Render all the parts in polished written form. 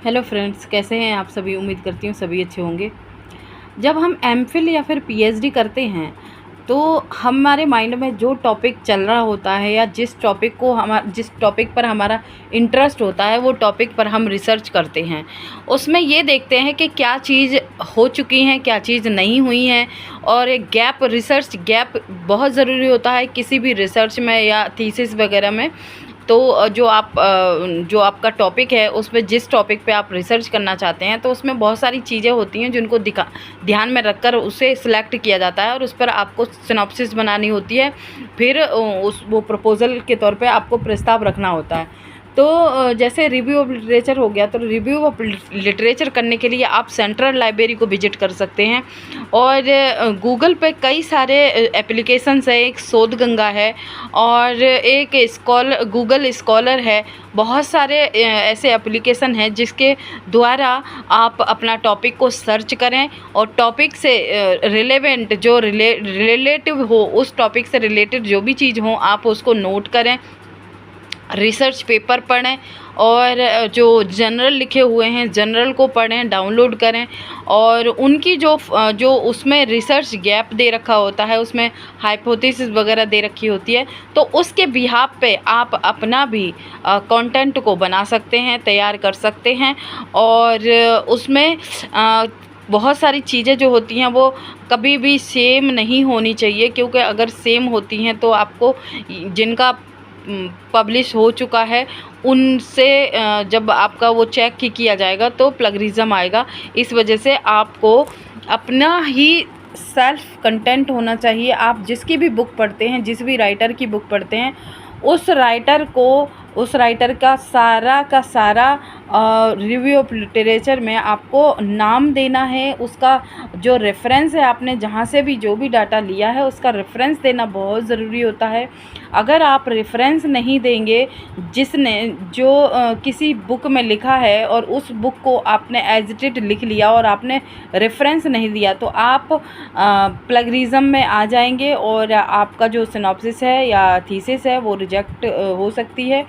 Hello friends, कैसे हैं आप सभी। उम्मीद करती हूँ सभी अच्छे होंगे। जब हम एमफिल या फिर पीएचडी करते हैं तो हमारे माइंड में जो टॉपिक चल रहा होता है या जिस टॉपिक पर हमारा इंटरेस्ट होता है वो टॉपिक पर हम रिसर्च करते हैं। उसमें ये देखते हैं कि क्या चीज़ हो चुकी हैं, क्या चीज़ नहीं हुई हैं। और एक रिसर्च गैप बहुत ज़रूरी होता है किसी भी रिसर्च में या थीसिस वगैरह में। तो जो आपका टॉपिक है उसमें जिस टॉपिक पे आप रिसर्च करना चाहते हैं तो उसमें बहुत सारी चीज़ें होती हैं जिनको ध्यान में रखकर उसे सिलेक्ट किया जाता है और उस पर आपको सिनॉप्सिस बनानी होती है। फिर वो प्रपोज़ल के तौर पे आपको प्रस्ताव रखना होता है। तो जैसे रिव्यू ऑफ लिटरेचर हो गया, तो रिव्यू ऑफ लिटरेचर करने के लिए आप सेंट्रल लाइब्रेरी को विजिट कर सकते हैं। और गूगल पे कई सारे एप्लीकेशंस है, एक शोध गंगा है और एक गूगल स्कॉलर है। बहुत सारे ऐसे एप्लीकेशन हैं जिसके द्वारा आप अपना टॉपिक को सर्च करें और टॉपिक से रिलेवेंट जो रिलेटिव हो, उस टॉपिक से रिलेटेड जो भी चीज़ हो आप उसको नोट करें, रिसर्च पेपर पढ़ें और जो जनरल लिखे हुए हैं जनरल को पढ़ें, डाउनलोड करें। और उनकी जो उसमें रिसर्च गैप दे रखा होता है, उसमें हाइपोथेसिस वगैरह दे रखी होती है, तो उसके बिहाफ पे आप अपना भी कंटेंट को बना सकते हैं, तैयार कर सकते हैं। और उसमें बहुत सारी चीज़ें जो होती हैं वो कभी भी सेम नहीं होनी चाहिए, क्योंकि अगर सेम होती हैं तो आपको जिनका पब्लिश हो चुका है उनसे जब आपका वो चेक किया जाएगा तो प्लगरिज्म आएगा। इस वजह से आपको अपना ही सेल्फ कंटेंट होना चाहिए। आप जिसकी भी बुक पढ़ते हैं, जिस भी राइटर की बुक पढ़ते हैं, उस राइटर का सारा रिव्यू ऑफ लिटरेचर में आपको नाम देना है। उसका जो रेफरेंस है, आपने जहाँ से भी जो भी डाटा लिया है उसका रेफरेंस देना बहुत ज़रूरी होता है। अगर आप रेफरेंस नहीं देंगे, जिसने किसी बुक में लिखा है और उस बुक को आपने एज इट इज लिख लिया और आपने रेफरेंस नहीं दिया, तो आप प्लगरिज्म में आ जाएंगे और आपका जो सिनॉप्सिस है या थीसिस है वो रिजेक्ट हो सकती है।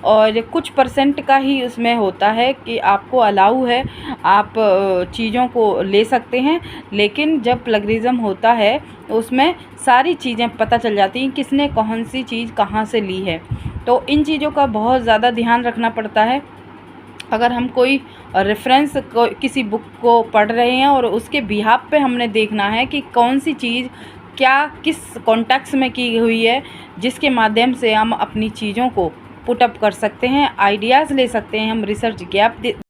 और कुछ परसेंट का ही उसमें होता है कि आपको अलाउ है, आप चीज़ों को ले सकते हैं। लेकिन जब प्लगरिज्म होता है तो उसमें सारी चीज़ें पता चल जाती हैं, किसने कौन सी चीज़ कहाँ से ली है। तो इन चीज़ों का बहुत ज़्यादा ध्यान रखना पड़ता है। अगर हम कोई रेफरेंस किसी बुक को पढ़ रहे हैं और उसके बिहाफ पे हमने देखना है कि कौन सी चीज़ किस कॉन्टेक्स्ट में की हुई है, जिसके माध्यम से हम अपनी चीज़ों को पुट अप कर सकते हैं, आइडियाज़ ले सकते हैं, हम रिसर्च गैप